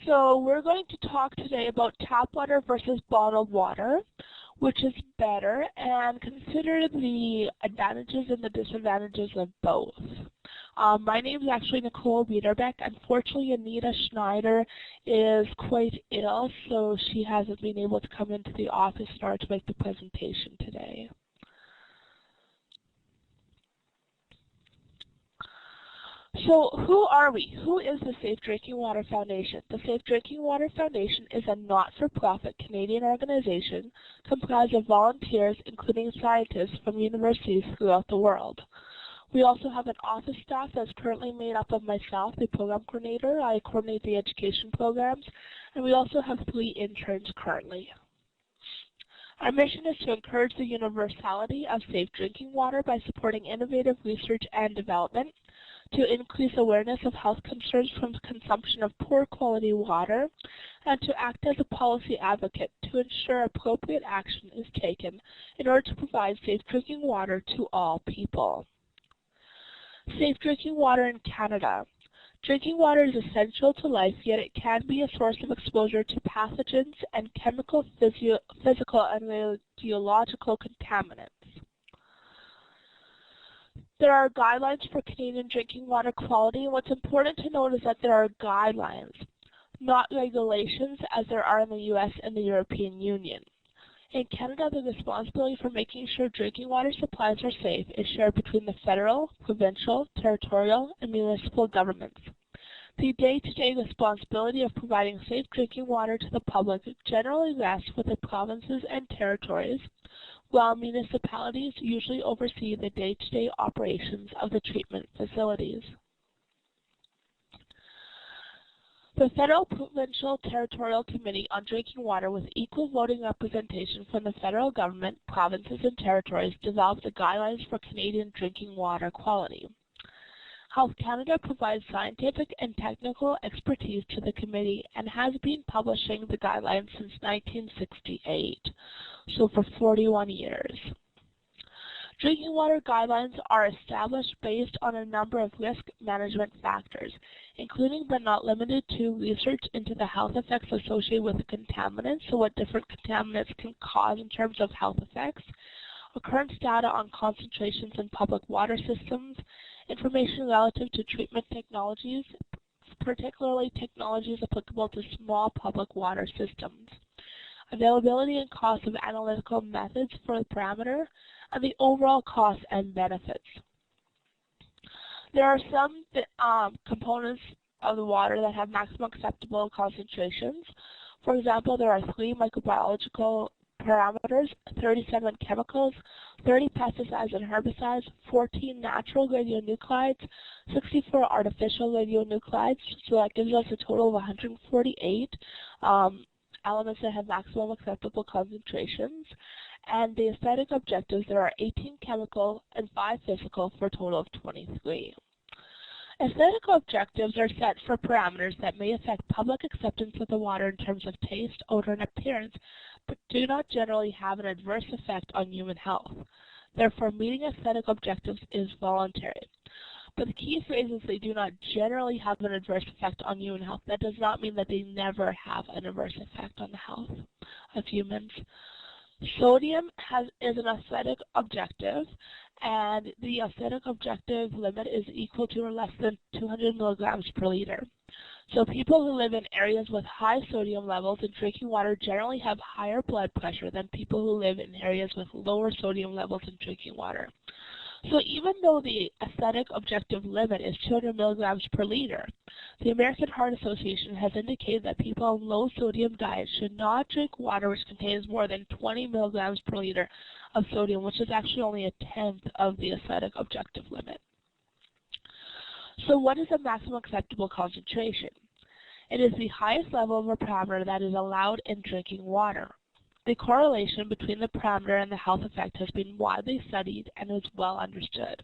So we're going to talk today about tap water versus bottled water, which is better, and consider the advantages and the disadvantages of both. My name is actually Nicole Biederbeck. Unfortunately, Anita Schneider is quite ill, so she hasn't been able to come into the office in order to make the presentation today. So who are we? Who is the Safe Drinking Water Foundation? The Safe Drinking Water Foundation is a not-for-profit Canadian organization comprised of volunteers, including scientists from universities throughout the world. We also have an office staff that's currently made up of myself, the program coordinator. I coordinate the education programs, and we also have 3 interns currently. Our mission is to encourage the universality of safe drinking water by supporting innovative research and development, to increase awareness of health concerns from consumption of poor quality water, and to act as a policy advocate to ensure appropriate action is taken in order to provide safe drinking water to all people. Safe drinking water in Canada. Drinking water is essential to life, yet it can be a source of exposure to pathogens and chemical, physical, and radiological contaminants. There are guidelines for Canadian drinking water quality, and what's important to note is that there are guidelines, not regulations, as there are in the U.S. and the European Union. In Canada, the responsibility for making sure drinking water supplies are safe is shared between the federal, provincial, territorial, and municipal governments. The day-to-day responsibility of providing safe drinking water to the public generally rests with the provinces and territories, while municipalities usually oversee the day-to-day operations of the treatment facilities. The Federal, Provincial, Territorial Committee on Drinking Water, with equal voting representation from the federal government, provinces, and territories, developed the guidelines for Canadian drinking water quality. Health Canada provides scientific and technical expertise to the committee and has been publishing the guidelines since 1968, so for 41 years. Drinking water guidelines are established based on a number of risk management factors, including but not limited to research into the health effects associated with the contaminants, so what different contaminants can cause in terms of health effects, occurrence data on concentrations in public water systems, information relative to treatment technologies, particularly technologies applicable to small public water systems, availability and cost of analytical methods for the parameter, and the overall costs and benefits. There are some components of the water that have maximum acceptable concentrations. For example, there are 3 microbiological parameters, 37 chemicals, 30 pesticides and herbicides, 14 natural radionuclides, 64 artificial radionuclides, so that gives us a total of 148 elements that have maximum acceptable concentrations. And the aesthetic objectives, there are 18 chemical and 5 physical for a total of 23. Aesthetic objectives are set for parameters that may affect public acceptance of the water in terms of taste, odor, and appearance, but do not generally have an adverse effect on human health. Therefore, meeting aesthetic objectives is voluntary. But the key phrase is they do not generally have an adverse effect on human health. That does not mean that they never have an adverse effect on the health of humans. Sodium is an aesthetic objective, and the aesthetic objective limit is equal to or less than 200 milligrams per liter. So people who live in areas with high sodium levels in drinking water generally have higher blood pressure than people who live in areas with lower sodium levels in drinking water. So even though the aesthetic objective limit is 200 milligrams per liter, the American Heart Association has indicated that people on low sodium diets should not drink water which contains more than 20 milligrams per liter of sodium, which is actually only a tenth of the aesthetic objective limit. So what is the maximum acceptable concentration? It is the highest level of a parameter that is allowed in drinking water. The correlation between the parameter and the health effect has been widely studied and is well understood.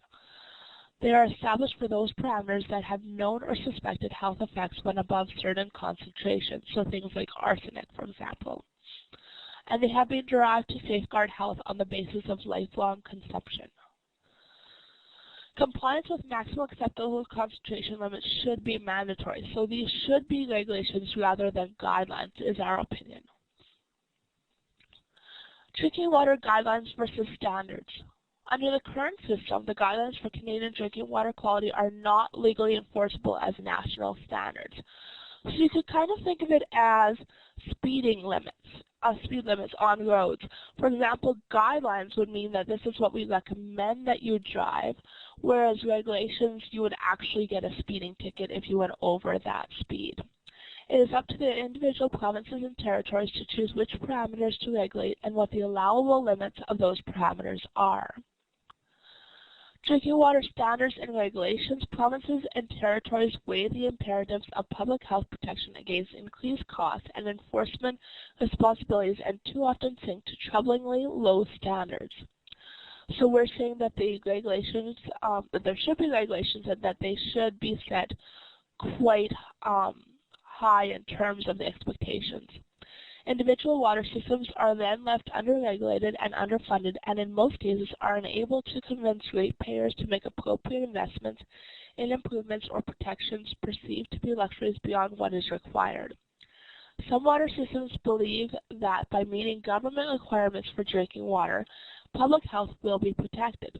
They are established for those parameters that have known or suspected health effects when above certain concentrations, so things like arsenic, for example. And they have been derived to safeguard health on the basis of lifelong consumption. Compliance with maximum acceptable concentration limits should be mandatory, so these should be regulations rather than guidelines, is our opinion. Drinking water guidelines versus standards. Under the current system, the guidelines for Canadian drinking water quality are not legally enforceable as national standards. So you could kind of think of it as speed limits on roads. For example, guidelines would mean that this is what we recommend that you drive, whereas regulations, you would actually get a speeding ticket if you went over that speed. It is up to the individual provinces and territories to choose which parameters to regulate and what the allowable limits of those parameters are. Drinking water standards and regulations, provinces and territories weigh the imperatives of public health protection against increased costs and enforcement responsibilities and too often sink to troublingly low standards. So we're saying that the regulations, that there should be regulations and that they should be set quite high in terms of the expectations. Individual water systems are then left under-regulated and underfunded, and in most cases are unable to convince ratepayers to make appropriate investments in improvements or protections perceived to be luxuries beyond what is required. Some water systems believe that by meeting government requirements for drinking water, public health will be protected.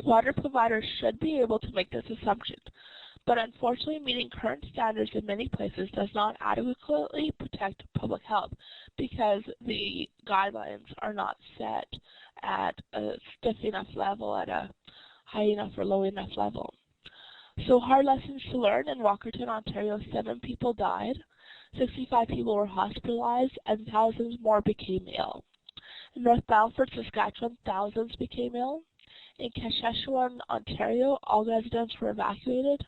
Water providers should be able to make this assumption, but unfortunately meeting current standards in many places does not adequately protect public health because the guidelines are not set at a stiff enough level, at a high enough or low enough level. So hard lessons to learn. In Walkerton, Ontario, 7 people died, 65 people were hospitalized, and thousands more became ill. In North Battleford, Saskatchewan, thousands became ill. In Saskatchewan, Ontario, all residents were evacuated.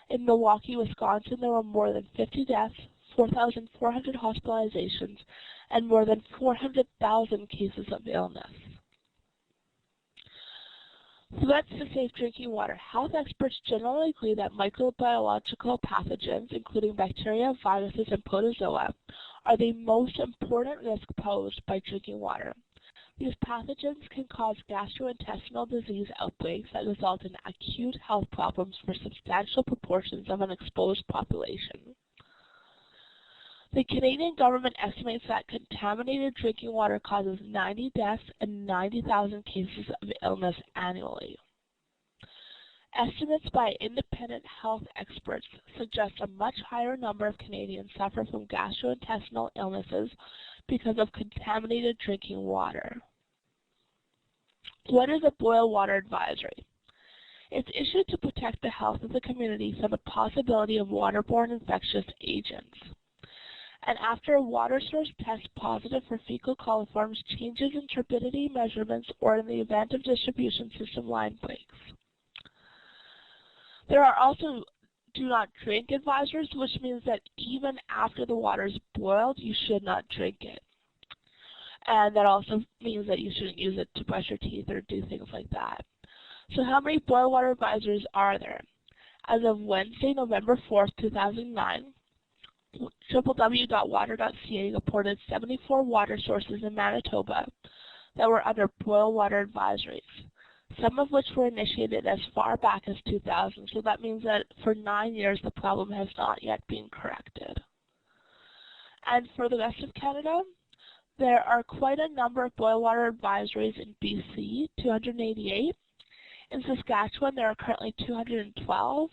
In Milwaukee, Wisconsin, there were more than 50 deaths, 4,400 hospitalizations, and more than 400,000 cases of illness. Threats to safe drinking water. Health experts generally agree that microbiological pathogens, including bacteria, viruses, and protozoa, are the most important risk posed by drinking water. These pathogens can cause gastrointestinal disease outbreaks that result in acute health problems for substantial proportions of an exposed population. The Canadian government estimates that contaminated drinking water causes 90 deaths and 90,000 cases of illness annually. Estimates by independent health experts suggest a much higher number of Canadians suffer from gastrointestinal illnesses because of contaminated drinking water. What is a Boil Water Advisory? It's issued to protect the health of the community from the possibility of waterborne infectious agents. And after a water source tests positive for fecal coliforms, changes in turbidity measurements, or in the event of distribution system line breaks. There are also do not drink advisories, which means that even after the water is boiled, you should not drink it. And that also means that you shouldn't use it to brush your teeth or do things like that. So how many boil water advisories are there? As of Wednesday, November 4th, 2009, www.water.ca reported 74 water sources in Manitoba that were under boil water advisories, some of which were initiated as far back as 2000. So that means that for 9 years the problem has not yet been corrected. And for the rest of Canada, there are quite a number of boil water advisories in BC, 288. In Saskatchewan, there are currently 212.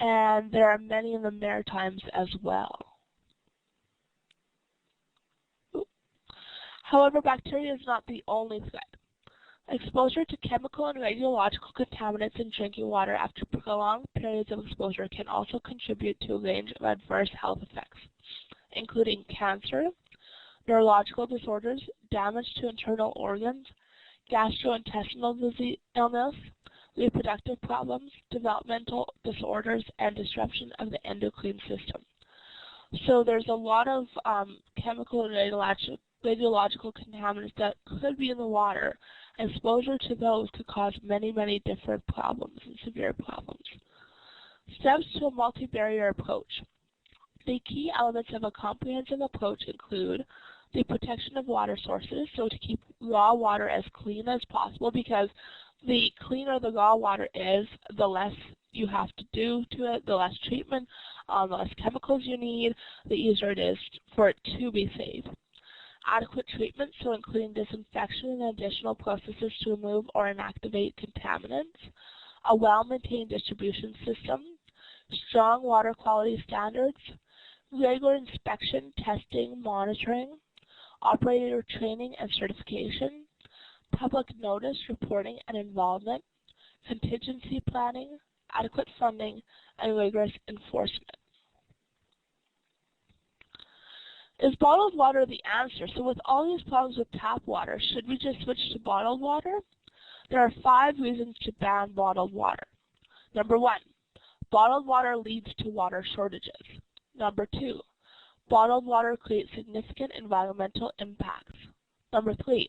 And there are many in the Maritimes as well. However, bacteria is not the only threat. Exposure to chemical and radiological contaminants in drinking water after prolonged periods of exposure can also contribute to a range of adverse health effects, including cancer, neurological disorders, damage to internal organs, gastrointestinal disease, illness, reproductive problems, developmental disorders, and disruption of the endocrine system. So there's a lot of chemical and radiological contaminants that could be in the water. Exposure to those could cause many, many different problems and severe problems. Steps to a multi-barrier approach. The key elements of a comprehensive approach include the protection of water sources, so to keep raw water as clean as possible, because the cleaner the raw water is, the less you have to do to it, the less treatment, the less chemicals you need, the easier it is for it to be safe. Adequate treatment, so including disinfection and additional processes to remove or inactivate contaminants. A well-maintained distribution system. Strong water quality standards. Regular inspection, testing, monitoring. Operator training and certification. Public notice, reporting, and involvement. Contingency planning. Adequate funding, and rigorous enforcement. Is bottled water the answer? So with all these problems with tap water, should we just switch to bottled water? There are 5 reasons to ban bottled water. Number 1, bottled water leads to water shortages. Number 2, bottled water creates significant environmental impacts. Number 3,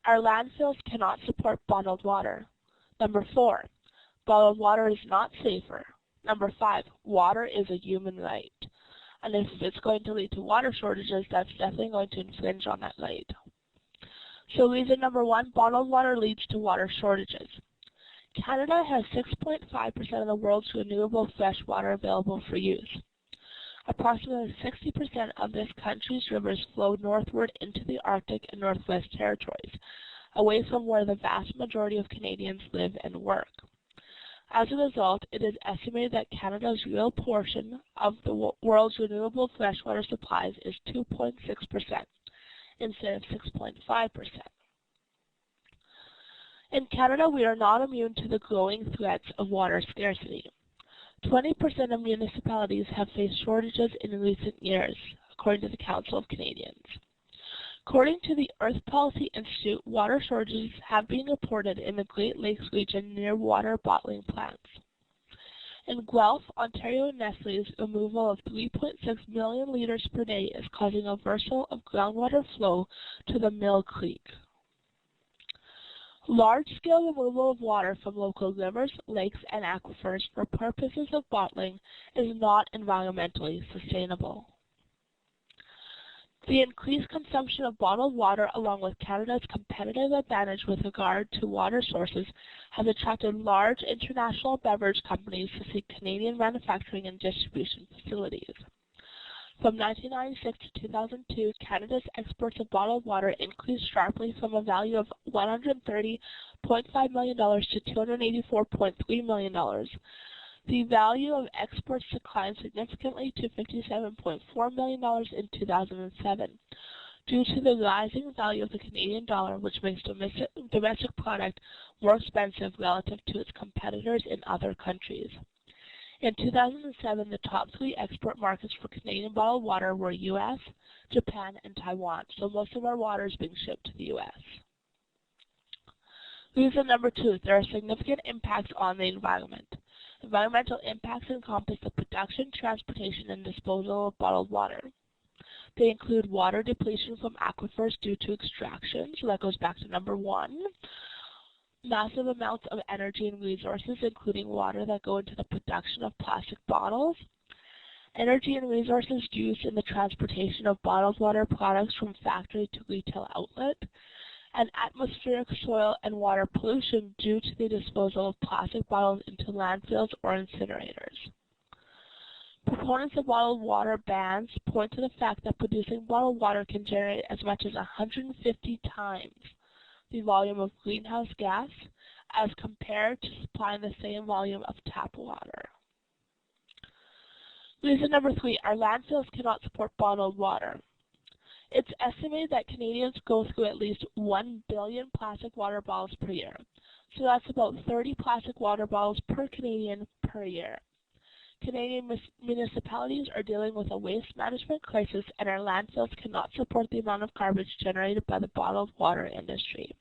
our landfills cannot support bottled water. Number 4, bottled water is not safer. Number 5, water is a human right. And if it's going to lead to water shortages, that's definitely going to infringe on that right. So reason number 1, bottled water leads to water shortages. Canada has 6.5% of the world's renewable fresh water available for use. Approximately 60% of this country's rivers flow northward into the Arctic and Northwest Territories, away from where the vast majority of Canadians live and work. As a result, it is estimated that Canada's real portion of the world's renewable freshwater supplies is 2.6% instead of 6.5%. In Canada, we are not immune to the growing threats of water scarcity. 20% of municipalities have faced shortages in recent years, according to the Council of Canadians. According to the Earth Policy Institute, water shortages have been reported in the Great Lakes region near water bottling plants. In Guelph, Ontario, Nestle's removal of 3.6 million liters per day is causing a reversal of groundwater flow to the Mill Creek. Large-scale removal of water from local rivers, lakes, and aquifers for purposes of bottling is not environmentally sustainable. The increased consumption of bottled water, along with Canada's competitive advantage with regard to water sources, has attracted large international beverage companies to seek Canadian manufacturing and distribution facilities. From 1996 to 2002, Canada's exports of bottled water increased sharply from a value of $130.5 million to $284.3 million. The value of exports declined significantly to $57.4 million in 2007 due to the rising value of the Canadian dollar, which makes domestic product more expensive relative to its competitors in other countries. In 2007, the top 3 export markets for Canadian bottled water were U.S., Japan, and Taiwan, so most of our water is being shipped to the U.S. Reason number 2, there are significant impacts on the environment. Environmental impacts encompass the production, transportation, and disposal of bottled water. They include water depletion from aquifers due to extraction, so that goes back to number 1. Massive amounts of energy and resources, including water, that go into the production of plastic bottles. Energy and resources used in the transportation of bottled water products from factory to retail outlet. And atmospheric, soil, and water pollution due to the disposal of plastic bottles into landfills or incinerators. Proponents of bottled water bans point to the fact that producing bottled water can generate as much as 150 times the volume of greenhouse gas as compared to supplying the same volume of tap water. Reason number 3, our landfills cannot support bottled water. It's estimated that Canadians go through at least 1 billion plastic water bottles per year. So that's about 30 plastic water bottles per Canadian per year. Canadian municipalities are dealing with a waste management crisis, and our landfills cannot support the amount of garbage generated by the bottled water industry.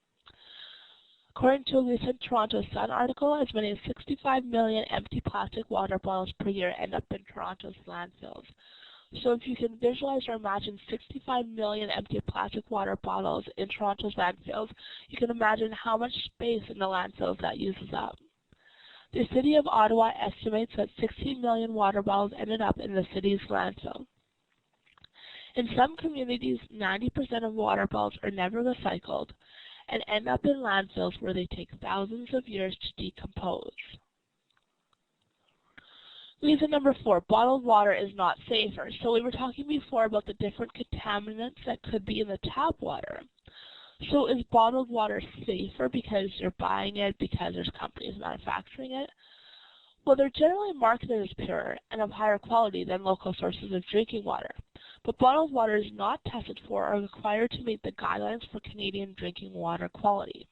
According to a recent Toronto Sun article, as many as 65 million empty plastic water bottles per year end up in Toronto's landfills. So if you can visualize or imagine 65 million empty plastic water bottles in Toronto's landfills, you can imagine how much space in the landfills that uses up. The City of Ottawa estimates that 16 million water bottles ended up in the city's landfill. In some communities, 90% of water bottles are never recycled, and end up in landfills where they take thousands of years to decompose. Reason number 4, bottled water is not safer. So we were talking before about the different contaminants that could be in the tap water. So is bottled water safer because you're buying it, because there's companies manufacturing it? Well, they're generally marketed as purer and of higher quality than local sources of drinking water. But bottled water is not tested for or required to meet the guidelines for Canadian drinking water quality.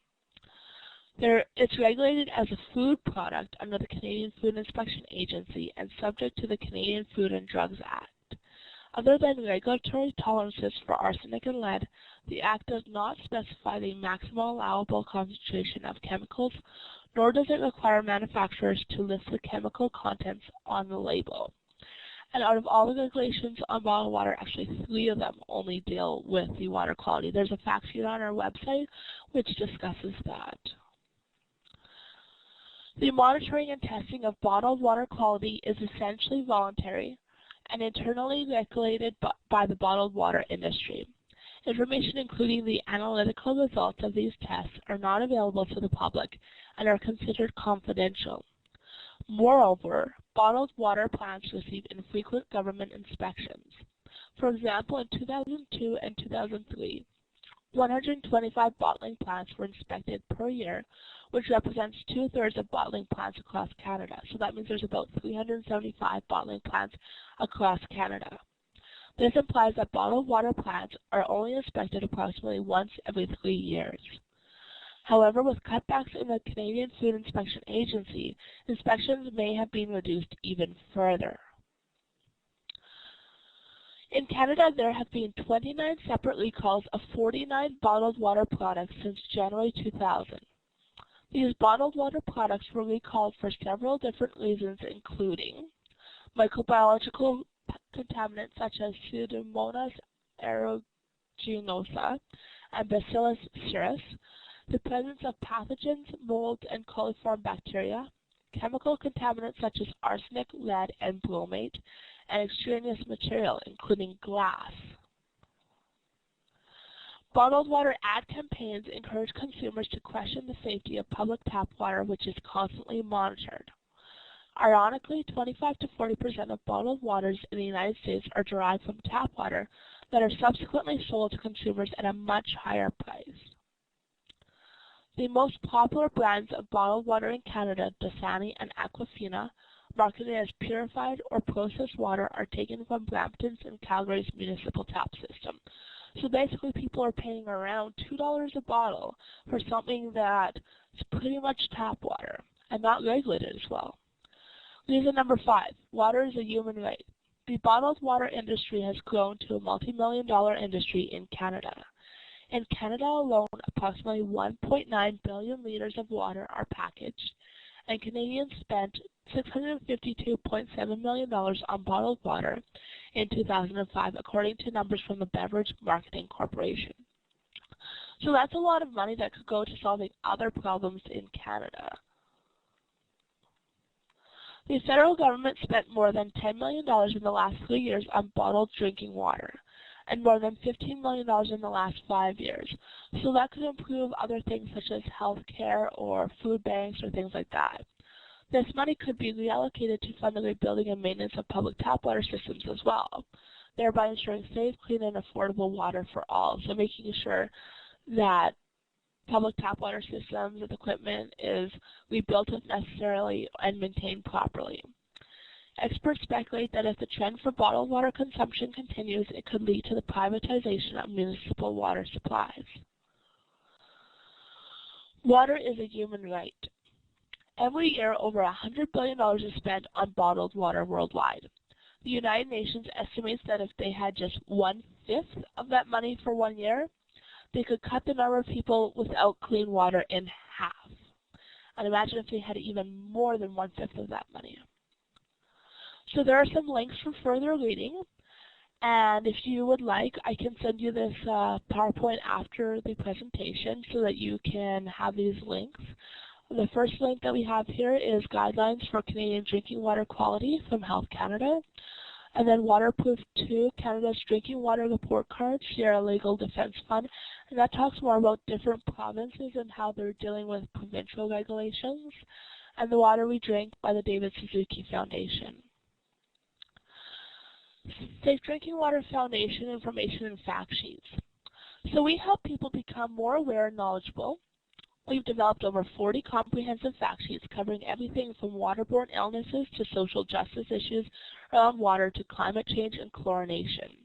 It's regulated as a food product under the Canadian Food Inspection Agency and subject to the Canadian Food and Drugs Act. Other than regulatory tolerances for arsenic and lead, the Act does not specify the maximum allowable concentration of chemicals, nor does it require manufacturers to list the chemical contents on the label. And out of all the regulations on bottled water, actually 3 of them only deal with the water quality. There's a fact sheet on our website which discusses that. The monitoring and testing of bottled water quality is essentially voluntary and internally regulated by the bottled water industry. Information including the analytical results of these tests are not available to the public and are considered confidential. Moreover, bottled water plants receive infrequent government inspections. For example, in 2002 and 2003, 125 bottling plants were inspected per year, which represents 2/3 of bottling plants across Canada. So that means there's about 375 bottling plants across Canada. This implies that bottled water plants are only inspected approximately once every 3 years. However, with cutbacks in the Canadian Food Inspection Agency, inspections may have been reduced even further. In Canada, there have been 29 separate recalls of 49 bottled water products since January 2000. These bottled water products were recalled for several different reasons, including microbiological contaminants such as Pseudomonas aeruginosa and Bacillus cereus, the presence of pathogens, molds, and coliform bacteria, chemical contaminants such as arsenic, lead, and bromate, and extraneous material, including glass. Bottled water ad campaigns encourage consumers to question the safety of public tap water, which is constantly monitored. Ironically, 25 to 40% of bottled waters in the United States are derived from tap water that are subsequently sold to consumers at a much higher price. The most popular brands of bottled water in Canada, Dasani and Aquafina, marketed as purified or processed water, are taken from Brampton's and Calgary's municipal tap system. So basically people are paying around $2 a bottle for something that's pretty much tap water and not regulated as well. Reason number 5, water is a human right. The bottled water industry has grown to a multi-million-dollar industry in Canada. In Canada alone, approximately 1.9 billion liters of water are packaged, and Canadians spent $652.7 million on bottled water in 2005, according to numbers from the Beverage Marketing Corporation. So that's a lot of money that could go to solving other problems in Canada. The federal government spent more than $10 million in the last 3 years on bottled drinking water, and more than $15 million in the last 5 years. So that could improve other things such as health care or food banks or things like that. This money could be reallocated to fund the rebuilding and maintenance of public tap water systems as well, thereby ensuring safe, clean, and affordable water for all. So making sure that public tap water systems and equipment is rebuilt if necessary and maintained properly. Experts speculate that if the trend for bottled water consumption continues, it could lead to the privatization of municipal water supplies. Water is a human right. Every year, over $100 billion is spent on bottled water worldwide. The United Nations estimates that if they had just 1/5 of that money for 1 year, they could cut the number of people without clean water in half. And imagine if they had even more than 1/5 of that money. So there are some links for further reading, and if you would like, I can send you this PowerPoint after the presentation so that you can have these links. The first link that we have here is Guidelines for Canadian Drinking Water Quality from Health Canada. And then Waterproof 2, Canada's Drinking Water Report Card, Sierra Legal Defense Fund, and that talks more about different provinces and how they're dealing with provincial regulations. And The Water We Drink by the David Suzuki Foundation. Safe Drinking Water Foundation information and fact sheets. So we help people become more aware and knowledgeable. We've developed over 40 comprehensive fact sheets covering everything from waterborne illnesses to social justice issues around water to climate change and chlorination.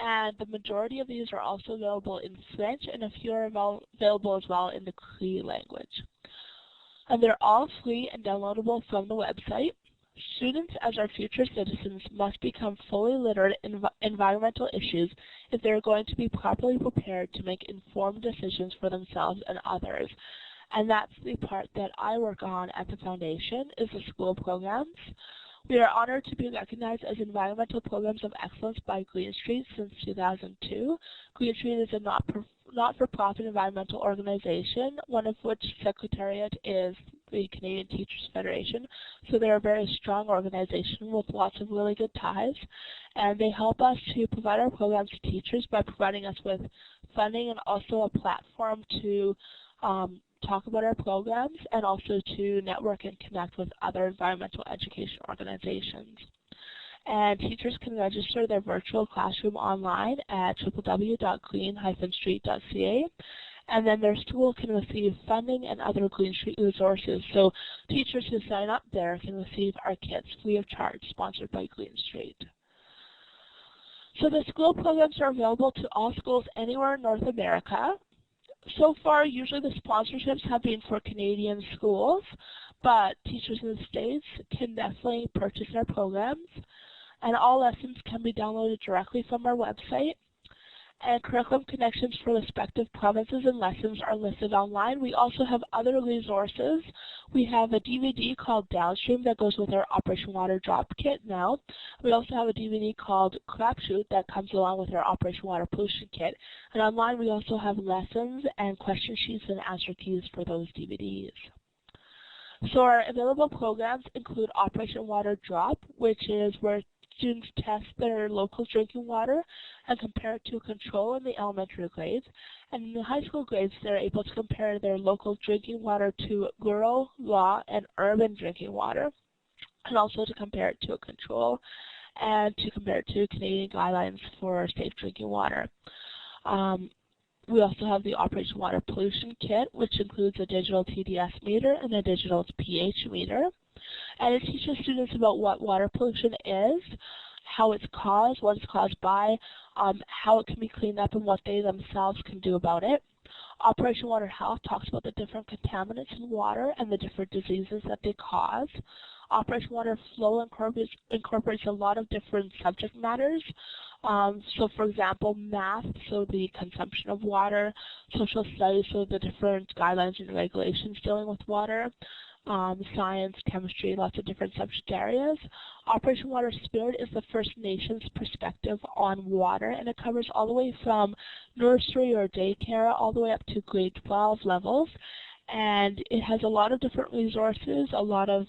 And the majority of these are also available in French, and a few are available as well in the Cree language. And they're all free and downloadable from the website. Students, as our future citizens, must become fully literate in environmental issues if they are going to be properly prepared to make informed decisions for themselves and others. And that's the part that I work on at the Foundation, is the school programs. We are honored to be recognized as Environmental Programs of Excellence by Green Street since 2002. Green Street is a not-for-profit environmental organization, one of which secretariat is the Canadian Teachers Federation. So they're a very strong organization with lots of really good ties. And they help us to provide our programs to teachers by providing us with funding and also a platform to talk about our programs and also to network and connect with other environmental education organizations. And teachers can register their virtual classroom online at www.green-street.ca. And then their school can receive funding and other Green Street resources. So teachers who sign up there can receive our kits free of charge, sponsored by Green Street. So the school programs are available to all schools anywhere in North America. So far, usually the sponsorships have been for Canadian schools, but teachers in the States can definitely purchase our programs. And all lessons can be downloaded directly from our website. And curriculum connections for respective provinces and lessons are listed online. We also have other resources. We have a DVD called Downstream that goes with our Operation Water Drop Kit now. We also have a DVD called Crapshoot that comes along with our Operation Water Pollution Kit. And online we also have lessons and question sheets and answer keys for those DVDs. So our available programs include Operation Water Drop, which is where students test their local drinking water and compare it to a control in the elementary grades. And in the high school grades, they're able to compare their local drinking water to rural, raw, and urban drinking water, and also to compare it to a control and to compare it to Canadian guidelines for safe drinking water. We also have the Operation Water Pollution Kit, which includes a digital TDS meter and a digital pH meter. And it teaches students about what water pollution is, how it's caused, what it's caused by, how it can be cleaned up, and what they themselves can do about it. Operation Water Health talks about the different contaminants in water and the different diseases that they cause. Operation Water Flow incorporates a lot of different subject matters. So for example, math, so the consumption of water, social studies, so the different guidelines and regulations dealing with water, science, chemistry, lots of different subject areas. Operation Water Spirit is the First Nations perspective on water, and it covers all the way from nursery or daycare all the way up to grade 12 levels. And it has a lot of different resources, a lot of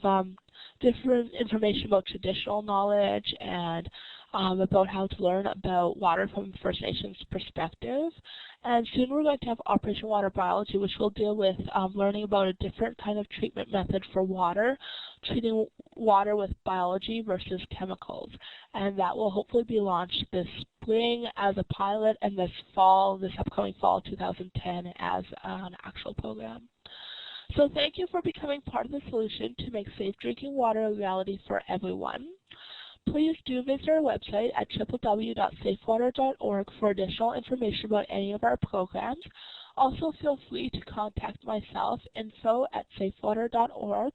different information about traditional knowledge and about how to learn about water from First Nations perspective. And soon we're going to have Operation Water Biology, which will deal with learning about a different kind of treatment method for water, treating water with biology versus chemicals. And that will hopefully be launched this spring as a pilot, and this upcoming fall 2010 as an actual program. So thank you for becoming part of the solution to make safe drinking water a reality for everyone. Please do visit our website at www.safewater.org for additional information about any of our programs. Also, feel free to contact myself, info@safewater.org.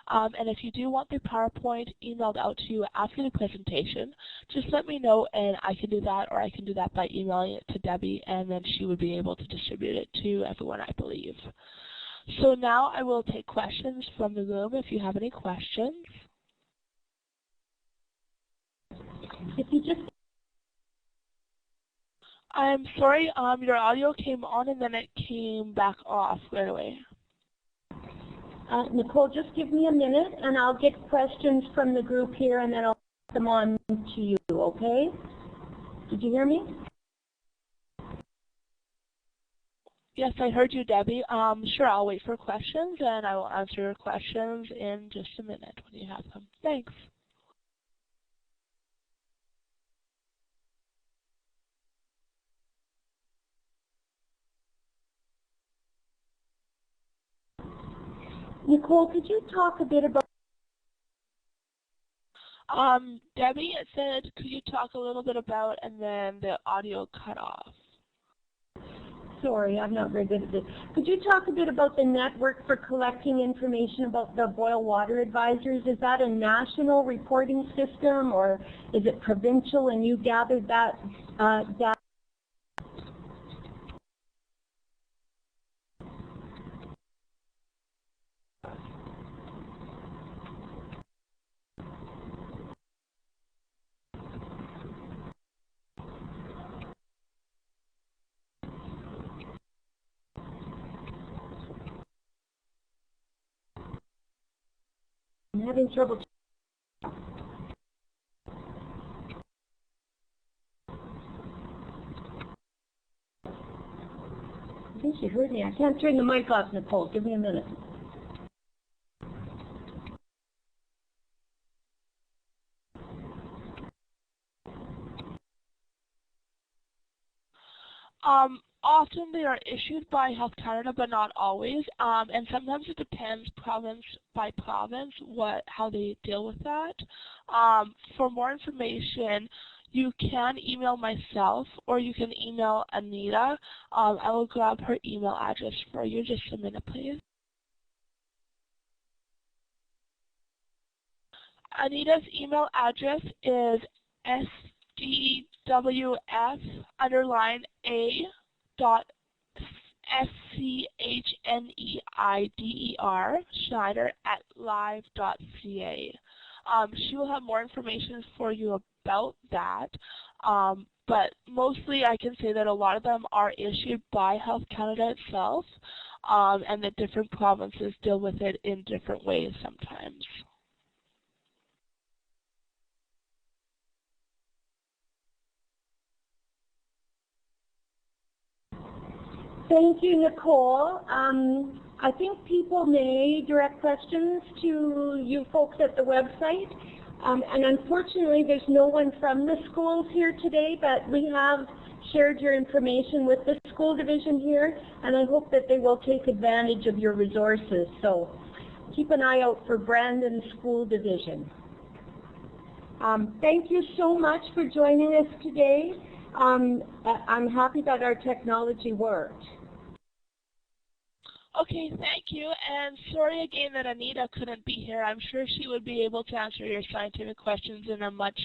And if you do want the PowerPoint emailed out to you after the presentation, just let me know and I can do that, or I can do that by emailing it to Debbie, and then she would be able to distribute it to everyone, I believe. So now I will take questions from the room if you have any questions. If you just... I'm sorry, your audio came on and then it came back off right away. Nicole, just give me a minute and I'll get questions from the group here and then I'll them on to you, okay? Did you hear me? Yes, I heard you, Debbie. Sure, I'll wait for questions, and I will answer your questions in just a minute when you have them. Thanks. Nicole, could you talk a bit about... Debbie, it said, could you talk a little bit about, and then the audio cut off. Sorry, I'm not very good at this. Could you talk a bit about the network for collecting information about the Boil Water Advisories? Is that a national reporting system, or is it provincial, and you gathered that data? I'm having trouble. I think she heard me. I can't turn the mic off, Nicole. Give me a minute. Often they are issued by Health Canada, but not always. And sometimes it depends province by province how they deal with that. For more information, you can email myself or you can email Anita. I will grab her email address for you. Just a minute, please. Anita's email address is SDWF_SCHNEIDER Schneider@live.ca. She will have more information for you about that, but mostly I can say that a lot of them are issued by Health Canada itself, and that different provinces deal with it in different ways sometimes. Thank you, Nicole. I think people may direct questions to you folks at the website. And unfortunately, there's no one from the schools here today, but we have shared your information with the school division here, and I hope that they will take advantage of your resources. So keep an eye out for Brandon School Division. Thank you so much for joining us today. I'm happy that our technology worked. Okay, thank you, and sorry again that Anita couldn't be here. I'm sure she would be able to answer your scientific questions in a much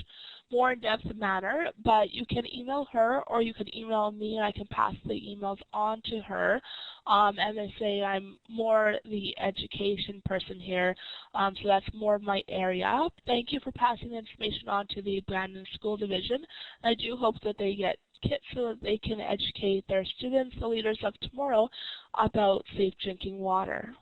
more in-depth manner, but you can email her or you can email me and I can pass the emails on to her. As I say, I'm more the education person here, so that's more of my area. Thank you for passing the information on to the Brandon School Division. I do hope that they get kits so that they can educate their students, the leaders of tomorrow, about safe drinking water.